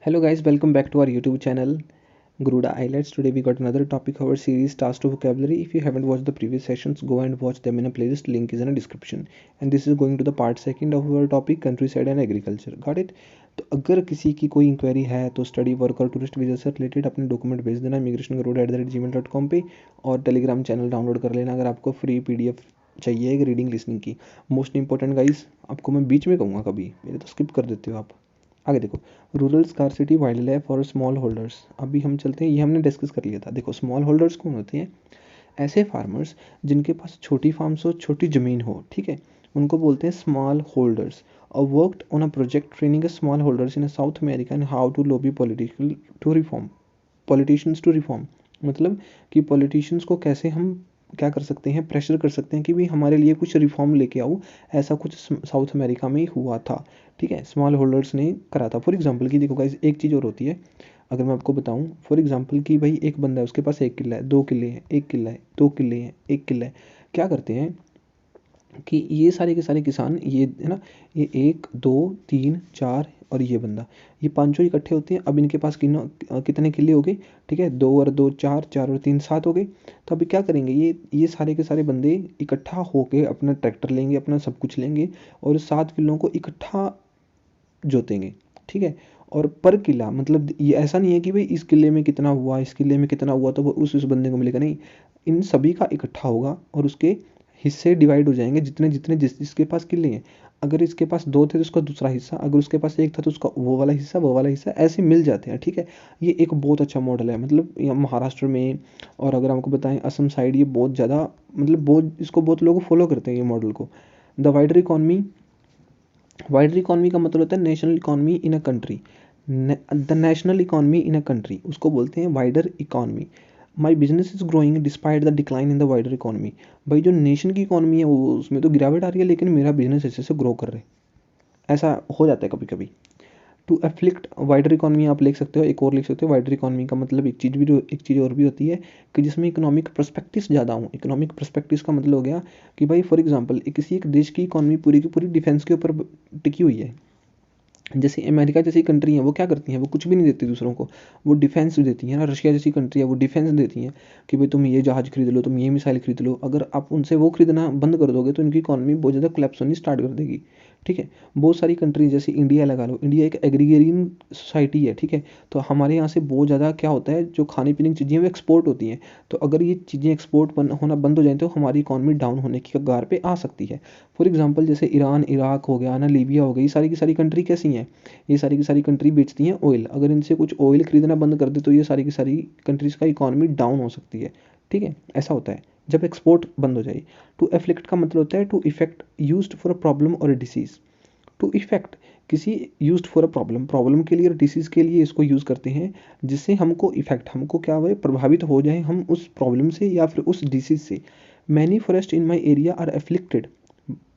Hello guys, welcome back to our YouTube channel Garuda Highlights. Today we got another topic of our series Task to Vocabulary. If you haven't watched the previous sessions, go and watch them in a playlist. Link is in the description. And this is going to the part second of our topic countryside and agriculture. Got it? तो अगर किसी की कोई inquiry है तो study work और tourist visa से related अपने डॉक्यूमेंट भेज देना immigration@gmail.com पे और टेलीग्राम चैनल डाउनलोड कर लेना अगर आपको फ्री PDF चाहिए एक रीडिंग लिसनिंग की। मोस्ट इंपॉर्टेंट गाइस, आपको मैं बीच में कहूँगा कभी, मेरे तो स्किप कर देते हो आप। आगे देखो, रूरल स्कार्सिटी वाइल्ड लाइफ और स्मॉल होल्डर्स। अभी हम चलते हैं, ये हमने डिस्कस कर लिया था। देखो, स्मॉल होल्डर्स कौन होते हैं? ऐसे फार्मर्स जिनके पास छोटी फार्म्स हो, छोटी ज़मीन हो, ठीक है, उनको बोलते हैं स्मॉल होल्डर्स। और worked on a project training small holders in South America and how to lobby political to reform politicians to reform. मतलब कि पॉलिटिशियंस को कैसे हम क्या कर सकते हैं, प्रेशर कर सकते हैं कि भाई हमारे लिए कुछ रिफॉर्म लेके आओ। ऐसा कुछ साउथ अमेरिका में हुआ था, ठीक है, स्मॉल होल्डर्स ने करा था। फॉर एग्जांपल की देखो गाइस, एक चीज़ और होती है, अगर मैं आपको बताऊं फॉर एग्जांपल कि भाई एक बंदा है, उसके पास 1 किला है, 2 किले हैं, 1 किला है, 2 किले हैं, 1 किला है। क्या करते हैं कि ये सारे के सारे किसान, ये है ना, ये 1 2 3 4 और ये बंदा, ये पांचों इकट्ठे होते हैं। अब इनके पास कितने किले हो गए? ठीक है, 2 और 2 4, 4 और 3 7 हो गए। तो अभी क्या करेंगे, ये सारे के सारे बंदे इकट्ठा होके अपना ट्रैक्टर लेंगे, अपना सब कुछ लेंगे और 7 किलों को इकट्ठा जोतेंगे, ठीक है। और पर किला, मतलब ये ऐसा नहीं है कि भाई इस किले में कितना हुआ, इस किले में कितना हुआ तो वो उस बंदे को मिलेगा, नहीं। इन सभी का इकट्ठा होगा और उसके हिस्से डिवाइड हो जाएंगे, जितने जितने जिसके पास किले हैं। अगर इसके पास 2 थे तो उसका दूसरा हिस्सा, अगर उसके पास 1 था तो उसका वो वाला हिस्सा, वो वाला हिस्सा, ऐसे मिल जाते हैं, ठीक है। ये एक बहुत अच्छा मॉडल है, मतलब यहाँ महाराष्ट्र में, और अगर आपको बताएं असम साइड, ये बहुत ज़्यादा, मतलब बहुत इसको बहुत लोग फॉलो करते हैं ये मॉडल को। The wider economy, wider economy का मतलब होता है national economy in a country. The national economy in a country, उसको बोलते हैं wider economy. My business is growing despite the decline in the wider economy. भाई जो नेशन की इकॉनमी है वो, उसमें तो गिरावट आ रही है, लेकिन मेरा बिजनेस ऐसे से ग्रो कर रहा है। ऐसा हो जाता है कभी कभी। टू एफ्लिक्ट वाइडर इकॉनमी आप लिख सकते हो, एक और लिख सकते हो। वाइडर इकॉनमी का मतलब एक चीज़ और भी होती है कि जिसमें इकोनॉमिक पर्सपेक्टिव ज़्यादा हो। इकोनॉमिक पर्सपेक्टिव का मतलब हो गया कि भाई फॉर एग्जांपल किसी एक देश की इकॉनमी पूरी की पूरी डिफेंस के ऊपर टिकी हुई है। जैसे अमेरिका जैसी कंट्री है, वो क्या करती हैं, वो कुछ भी नहीं देती दूसरों को, वो डिफेंस देती हैं ना। रशिया जैसी कंट्री है, वो डिफेंस देती हैं कि भाई तुम ये जहाज़ खरीद लो, तुम ये मिसाइल खरीद लो। अगर आप उनसे वो खरीदना बंद कर दोगे तो इनकी इकॉनमी बहुत ज़्यादा कोलैप्स होनी स्टार्ट कर देगी, ठीक है। बहुत सारी कंट्री जैसे इंडिया लगा लो, इंडिया एक एग्रीगेरियन सोसाइटी है, ठीक है। तो हमारे यहाँ से बहुत ज़्यादा क्या होता है, जो खाने पीने की चीज़ें वो एक्सपोर्ट होती हैं। तो अगर ये चीज़ें एक्सपोर्ट होना बंद हो जाए तो हमारी इकॉनमी डाउन होने की कगार पे आ सकती है। फॉर एग्जांपल जैसे ईरान, इराक हो गया ना, लीबिया हो गई, ये सारी की सारी कंट्री कैसी हैं? ये सारी की सारी कंट्री बेचती हैं ऑयल। अगर इनसे कुछ ऑयल खरीदना बंद कर दे तो ये सारी की सारी कंट्रीज़ का इकॉनमी डाउन हो सकती है, ठीक है। ऐसा होता है जब एक्सपोर्ट बंद हो जाए। टू एफ्लिक्ट का मतलब होता है to effect, used for a problem और अ डिसीज़। टू इफेक्ट, किसी used for a problem, problem के लिए और डिसीज़ के लिए इसको यूज़ करते हैं, जिससे हमको इफेक्ट, हमको क्या हुआ, प्रभावित हो जाए हम उस प्रॉब्लम से या फिर उस डिसीज़ से। Many forest in my area are afflicted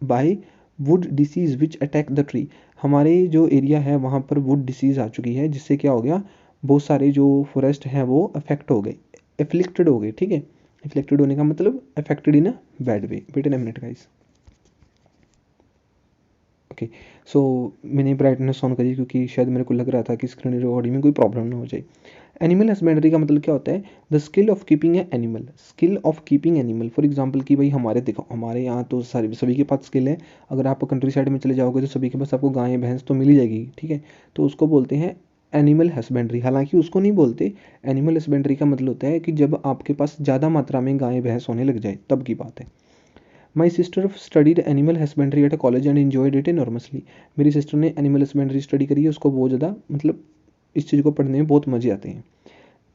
by wood disease which attack the tree. हमारे जो एरिया है वहाँ पर वुड डिसीज़ आ चुकी है, जिससे क्या हो गया, बहुत सारे जो फॉरेस्ट हैं वो अफेक्ट हो गए, एफ्लिक्टेड हो गए, ठीक है। एफ्लिक्टेड होने का मतलब affected in a bad way. Wait an minute guys. Okay, so मैंने ब्राइटनेस ऑन करी क्योंकि शायद मेरे को लग रहा था कि स्क्रीन रिकॉर्डिंग में कोई प्रॉब्लम ना हो जाए। एनिमल हस्बेंड्री का मतलब क्या होता है? The skill of keeping A animal, skill of keeping animal. For example कि भाई हमारे, देखो हमारे यहाँ तो सारी सभी के पास स्किल है। अगर आप कंट्री साइड में चले जाओगे तो सभी के पास आपको गाय भैंस तो मिल ही जाएगी, ठीक है। तो उसको बोलते हैं एनिमल हस्बेंड्री। हालांकि उसको नहीं बोलते, एनिमल हस्बेंड्री का मतलब होता है कि जब आपके पास ज़्यादा मात्रा में गाय भैंस होने लग जाए तब की बात है। My sister studied animal husbandry at a college and enjoyed it enormously. मेरी सिस्टर ने एनिमल हस्बेंड्री स्टडी करी है, उसको बहुत ज़्यादा, मतलब इस चीज़ को पढ़ने में बहुत मज़े आते हैं,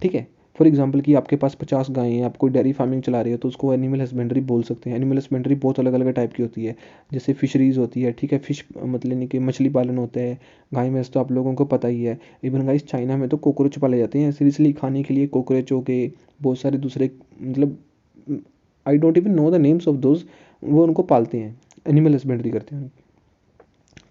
ठीक है। फॉर एग्जाम्पल कि आपके पास 50 गायें हैं, आप कोई डेयरी फार्मिंग चला रहे हो तो उसको एनिमल हस्बेंड्री बोल सकते हैं। एनिमल हस्बेंड्री बहुत अलग अलग टाइप की होती है, जैसे फिशरीज़ होती है, ठीक है, फिश मतलब कि मछली पालन होता है। गाय भैंस तो आप लोगों को पता ही है। इवन गाइस चाइना में तो कॉकरोच पाले जाते हैं सीरियसली, खाने के लिए कॉकरोच हो गए, बहुत सारे दूसरे, मतलब I don't even know the names of those, वो उनको पालते हैं, एनिमल हस्बेंड्री करते हैं।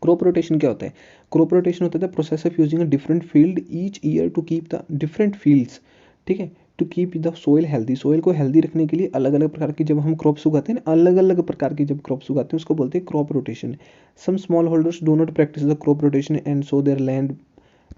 क्रॉप रोटेशन क्या होता है? क्रॉप रोटेशन होता है the process of using a different field each year to keep the different fields, ठीक है, to keep the soil healthy. Soil को हेल्दी रखने के लिए अलग अलग प्रकार की जब हम क्रॉप्स उगाते हैं ना, अलग अलग प्रकार की जब क्रॉप्स उगाते हैं उसको बोलते हैं crop rotation. Some small holders do not practise the crop rotation and so their land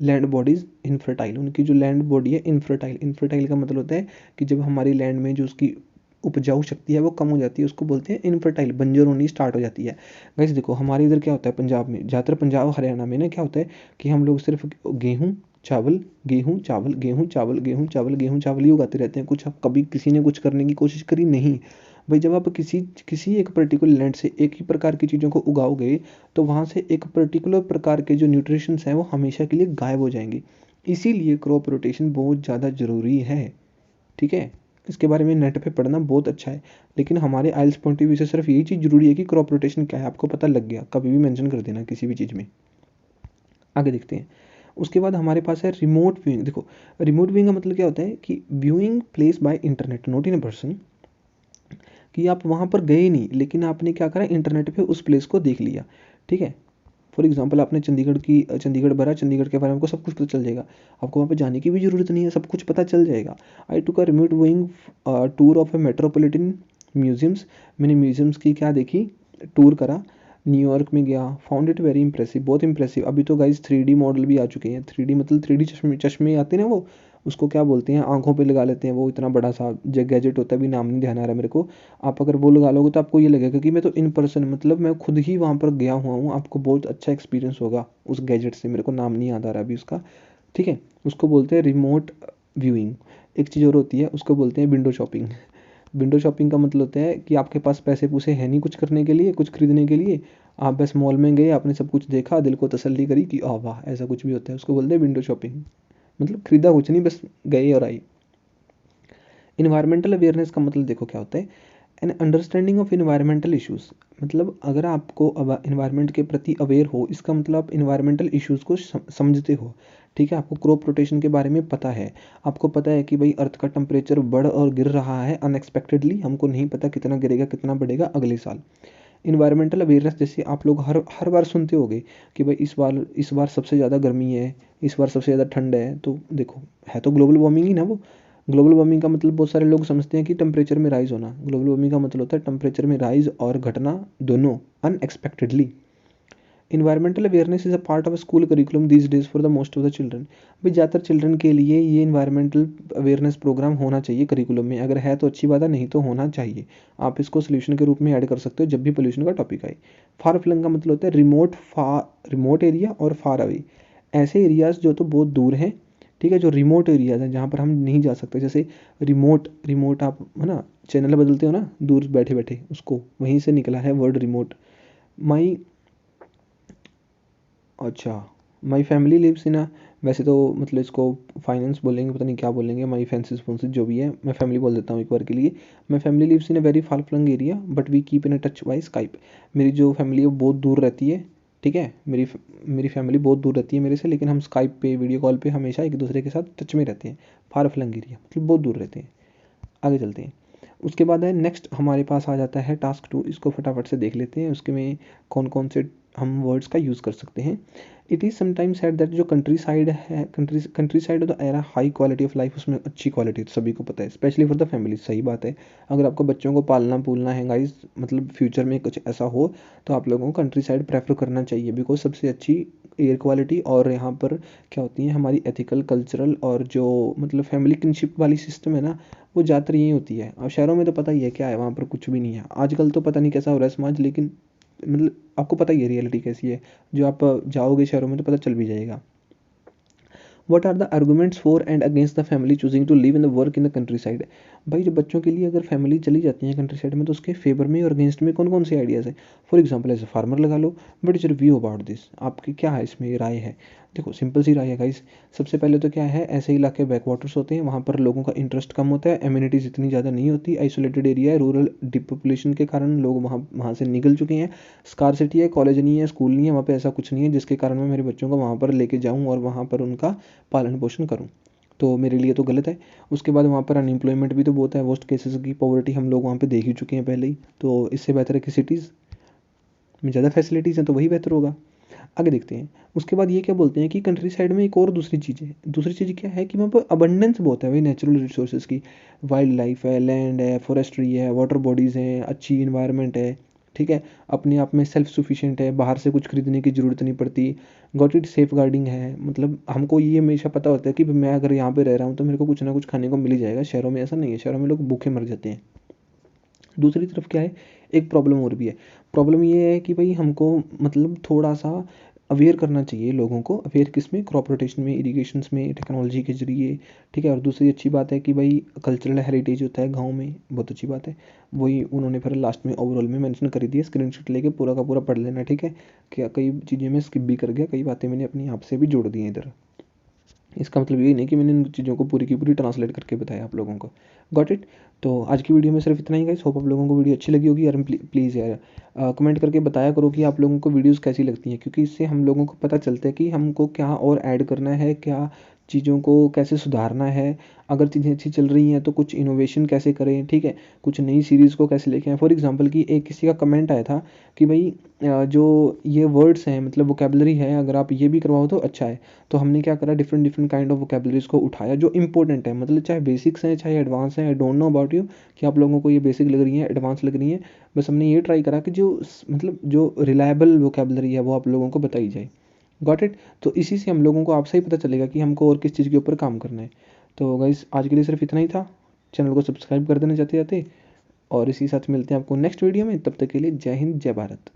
land bodies infertile, उनकी जो लैंड बॉडी है इनफर्टाइल। इनफर्टाइल का मतलब होता है कि जब हमारी लैंड में जो उसकी उपजाऊ शक्ति है वो कम हो जाती है, उसको बोलते हैं इनफर्टाइल, बंजर होनी स्टार्ट हो जाती है। गाइस देखो हमारे इधर क्या होता है पंजाब में, ज़्यादातर पंजाब हरियाणा में ना क्या होता है कि हम लोग सिर्फ गेहूँ चावल, गेहूँ चावल, गेहूँ चावल, गेहूँ चावल, गेहूँ चावल ही उगाते रहते हैं। कुछ अब कभी किसी ने कुछ करने की कोशिश करी नहीं। भाई जब आप किसी किसी एक पर्टिकुलर लैंड से एक ही प्रकार की चीज़ों को उगाओगे तो वहाँ से एक पर्टिकुलर प्रकार के जो न्यूट्रिशंस हैं वो हमेशा के लिए गायब हो जाएंगे। इसीलिए क्रॉप रोटेशन बहुत ज़्यादा ज़रूरी है। ठीक है, इसके बारे में नेट पे पढ़ना बहुत अच्छा है, लेकिन हमारे आइल्स पॉइंट ऑफ व्यू से सिर्फ यही चीज़ जरूरी है कि क्रॉप रोटेशन क्या है आपको पता लग गया, कभी भी मेंशन कर देना किसी भी चीज़ में। आगे देखते हैं। उसके बाद हमारे पास है रिमोट व्यूइंग। देखो रिमोट व्यूइंग का मतलब क्या होता है कि viewing place by internet not in a person, कि आप वहाँ पर गए नहीं लेकिन आपने क्या करा, इंटरनेट पे उस प्लेस को देख लिया। ठीक है, फॉर एग्जाम्पल आपने चंडीगढ़ भरा, चंडीगढ़ के बारे में आपको सब कुछ पता चल जाएगा, आपको वहाँ पे जाने की भी ज़रूरत नहीं है, सब कुछ पता चल जाएगा। I took a remote viewing tour of a metropolitan museums. मैंने म्यूजियम्स की क्या देखी, टूर करा, न्यूयॉर्क में गया, फाउंड इट वेरी इंप्रेसिव, बहुत इंप्रेसिव। अभी तो गाइज 3D मॉडल भी आ चुके हैं, 3D मतलब 3D चश्मे चश्मे आते हैं ना, वो उसको क्या बोलते हैं, आंखों पे लगा लेते हैं, वो इतना बड़ा सा गैजेट होता है, भी नाम नहीं ध्यान आ रहा मेरे को। आप अगर वो लगा लोगे तो आपको ये लगेगा कि मैं तो इन पर्सन, मतलब मैं खुद ही वहाँ पर गया हुआ हूँ, आपको बहुत अच्छा एक्सपीरियंस होगा उस गैजेट से। मेरे को नाम नहीं याद आ रहा अभी उसका। ठीक है, उसको बोलते हैं रिमोट व्यूइंग। एक चीज़ और होती है, उसको बोलते हैं विंडो शॉपिंग। विंडो शॉपिंग का मतलब होता है कि आपके पास पैसे पूसे हैं नहीं कुछ करने के लिए, कुछ खरीदने के लिए, आप बस मॉल में गए, आपने सब कुछ देखा, दिल को तसल्ली करी कि आ वाह ऐसा कुछ भी होता है, उसको बोलते हैं विंडो शॉपिंग। मतलब खरीदा कुछ नहीं, बस गए और आए। इन्वायरमेंटल अवेयरनेस का मतलब देखो क्या होता है, an understanding of environmental issues. मतलब अगर आपको इन्वायरमेंट के प्रति अवेयर हो, इसका मतलब आप इन्वायरमेंटल इश्यूज़ को समझते हो। ठीक है, आपको क्रॉप रोटेशन के बारे में पता है, आपको पता है कि भाई अर्थ का टेम्परेचर बढ़ और गिर रहा है अनएक्सपेक्टेडली, हमको नहीं पता कितना गिरेगा कितना बढ़ेगा अगले साल। इन्वायरमेंटल अवेयरनेस जैसे आप लोग हर हर बार सुनते होगे कि भाई इस बार सबसे ज़्यादा गर्मी है, इस बार सबसे ज़्यादा ठंड है, तो देखो है तो ग्लोबल वार्मिंग ही ना वो। ग्लोबल वार्मिंग का मतलब बहुत सारे लोग समझते हैं कि टेम्परेचर में राइज होना, ग्लोबल वार्मिंग का मतलब होता है टेम्परेचर में राइज और घटना दोनों unexpectedly. Environmental awareness is a part of school curriculum these days for the most of the children. भाई ज़्यादातर चिल्ड्रन के लिए ये इन्वायरमेंटल अवेयरनेस प्रोग्राम होना चाहिए करिकुलम में, अगर है तो अच्छी बात है, नहीं तो होना चाहिए। आप इसको सोल्यूशन के रूप में ऐड कर सकते हो जब भी पोल्यूशन का टॉपिक आए। फार फ्लंग का मतलब होता है रिमोट एरिया और फार अवे, ऐसे एरियाज जो तो बहुत दूर हैं। ठीक है, जो रिमोट एरियाज हैं जहाँ पर हम नहीं जा सकते, जैसे रिमोट, रिमोट आप है ना चैनल बदलते हो ना दूर बैठे बैठे, उसको वहीं से निकला है वर्ड रिमोट। माई, अच्छा, माई फैमिली लिव्स इन अ, वैसे तो मतलब इसको फाइनेंस बोलेंगे, पता नहीं क्या बोलेंगे, माई फैंसिस फुंसिस जो भी है, मैं फैमिली बोल देता हूँ एक बार के लिए। My family lives in a very far flung area but we keep in a touch by Skype. मेरी जो फैमिली है वो बहुत दूर रहती है। ठीक है, मेरी फैमिली बहुत दूर रहती है मेरे से, लेकिन हम स्काइप पे वीडियो कॉल पे हमेशा एक दूसरे के साथ टच में रहते हैं। फार फ्लंग एरिया मतलब बहुत दूर रहते हैं। आगे चलते हैं। उसके बाद है नेक्स्ट हमारे पास आ जाता है टास्क 2, इसको फटाफट से देख लेते हैं, उसके में कौन कौन से हम वर्ड्स का यूज़ कर सकते हैं। It is sometimes said that जो कंट्री साइड है, country side of the era high quality of life, उसमें अच्छी क्वालिटी सभी को पता है, स्पेशली फॉर द फैमिली। सही बात है, अगर आपको बच्चों को पालना पूलना है गाइस, मतलब फ्यूचर में कुछ ऐसा हो तो आप लोगों को कंट्री साइड प्रेफर करना चाहिए, बिकॉज सबसे अच्छी एयर क्वालिटी और यहाँ पर क्या होती है हमारी एथिकल कल्चरल और जो मतलब फैमिली किनशिप वाली सिस्टम है ना, वो ज़्यादातर यही होती है। अब शहरों में तो पता ही है क्या है, वहाँ पर कुछ भी नहीं है आजकल, तो पता नहीं कैसा हो रहा है समाज, लेकिन मतलब आपको पता ही है रियलिटी कैसी है, जो आप जाओगे शहरों में तो पता चल भी जाएगा। What are the arguments for and against the family choosing to live in the work in the countryside. भाई जो बच्चों के लिए अगर फैमिली चली जाती है कंट्री साइड में तो उसके फेवर में और अगेंस्ट में कौन कौन से आइडियाज़ है। For example as a farmer लगा लो, but is review about this, आपकी क्या है इसमें राय है। देखो सिंपल सी राय है गाइस, सबसे पहले तो क्या है, ऐसे इलाके बैकवाटर्स होते हैं, वहाँ पर लोगों का इंटरेस्ट कम होता है, एम्यूनिटीज़ इतनी ज़्यादा नहीं होती, आइसोलेटेड एरिया है, रूरल डिपॉपुलेशन के कारण लोग वहाँ वहाँ से निकल चुके हैं, स्कारसिटी है, कॉलेज नहीं है, स्कूल नहीं है, वहाँ पे ऐसा कुछ नहीं है जिसके कारण मैं मेरे बच्चों को वहाँ पर लेके जाऊँ और वहाँ पर उनका पालन पोषण करूँ, तो मेरे लिए तो गलत है। उसके बाद वहाँ पर अनएम्प्लॉयमेंट भी तो बहुत है, वर्स्ट केसेस की पॉवर्टी हम लोग वहाँ पे देख ही चुके हैं पहले ही, तो इससे बेहतर है कि सिटीज़ में ज़्यादा फैसिलिटीज़ हैं तो वही बेहतर होगा। आगे देखते हैं। उसके बाद ये क्या बोलते हैं कि कंट्री साइड में एक और दूसरी चीज़ है, दूसरी चीज़ क्या है कि वहाँ पर अबंडेंस बहुत है भाई नेचुरल रिसोर्सेज की, वाइल्ड लाइफ है, लैंड है, फॉरेस्ट्री है, वाटर बॉडीज़ हैं, अच्छी इन्वायरमेंट है। ठीक है, अपने आप में सेल्फ सफिशिएंट है, बाहर से कुछ खरीदने की ज़रूरत नहीं पड़ती। गॉट इट, सेफ गार्डिंग है, मतलब हमको ये हमेशा पता होता है कि मैं अगर यहाँ पे रह रहा हूँ तो मेरे को कुछ ना कुछ खाने को मिल ही जाएगा। शहरों में ऐसा नहीं है, शहरों में लोग भूखे मर जाते हैं। दूसरी तरफ क्या है, एक प्रॉब्लम और भी है। प्रॉब्लम ये है कि भाई हमको मतलब थोड़ा सा अवेयर करना चाहिए लोगों को। अवेयर किस में, क्रॉप रोटेशन में, इरिगेशंस में, टेक्नोलॉजी के जरिए, ठीक है। और दूसरी अच्छी बात है कि भाई कल्चरल हेरिटेज होता है गाँव में, बहुत अच्छी बात है। वही उन्होंने फिर लास्ट में ओवरऑल में मेंशन कर दिया, स्क्रीनशॉट लेके पूरा का पूरा पढ़ लेना, ठीक है। क्या कई चीज़ें मैं स्किप भी कर गया, कई बातें मैंने अपनी आप से भी जोड़ दी हैं इधर। इसका मतलब ये नहीं कि मैंने इन चीज़ों को पूरी की पूरी ट्रांसलेट करके बताया आप लोगों को। Got it. तो आज की वीडियो में सिर्फ इतना ही गाइस। होप आप लोगों को वीडियो अच्छी लगी होगी यार। प्लीज़ यार कमेंट करके बताया करो कि आप लोगों को वीडियोस कैसी लगती हैं, क्योंकि इससे हम लोगों को पता चलता है कि हमको क्या और ऐड करना है, क्या चीज़ों को कैसे सुधारना है। अगर चीज़ें अच्छी चल रही हैं तो कुछ इनोवेशन कैसे करें, ठीक है, कुछ नई सीरीज़ को कैसे लेके आएँ। फॉर एग्जांपल कि एक किसी का कमेंट आया था कि भाई जो ये वर्ड्स हैं मतलब वोकेबलरी है, अगर आप ये भी करवाओ तो अच्छा है। तो हमने क्या करा, different different kind of vocabularies को उठाया जो इंपॉर्टेंट है, मतलब चाहे बेसिक्स हैं चाहे एडवांस हैं। I don't know about you कि आप लोगों को ये बेसिक लग रही है एडवांस लग रही है। बस हमने ये ट्राई करा कि जो मतलब जो रिलायबल वोकेबलरी है वो आप लोगों को बताई जाए। Got it. तो इसी से हम लोगों को आपसे ही पता चलेगा कि हमको और किस चीज़ के ऊपर काम करना है। तो गाइस आज के लिए सिर्फ इतना ही था। चैनल को सब्सक्राइब कर देना जाते जाते, और इसी साथ मिलते हैं आपको नेक्स्ट वीडियो में। तब तक के लिए जय हिंद, जय भारत।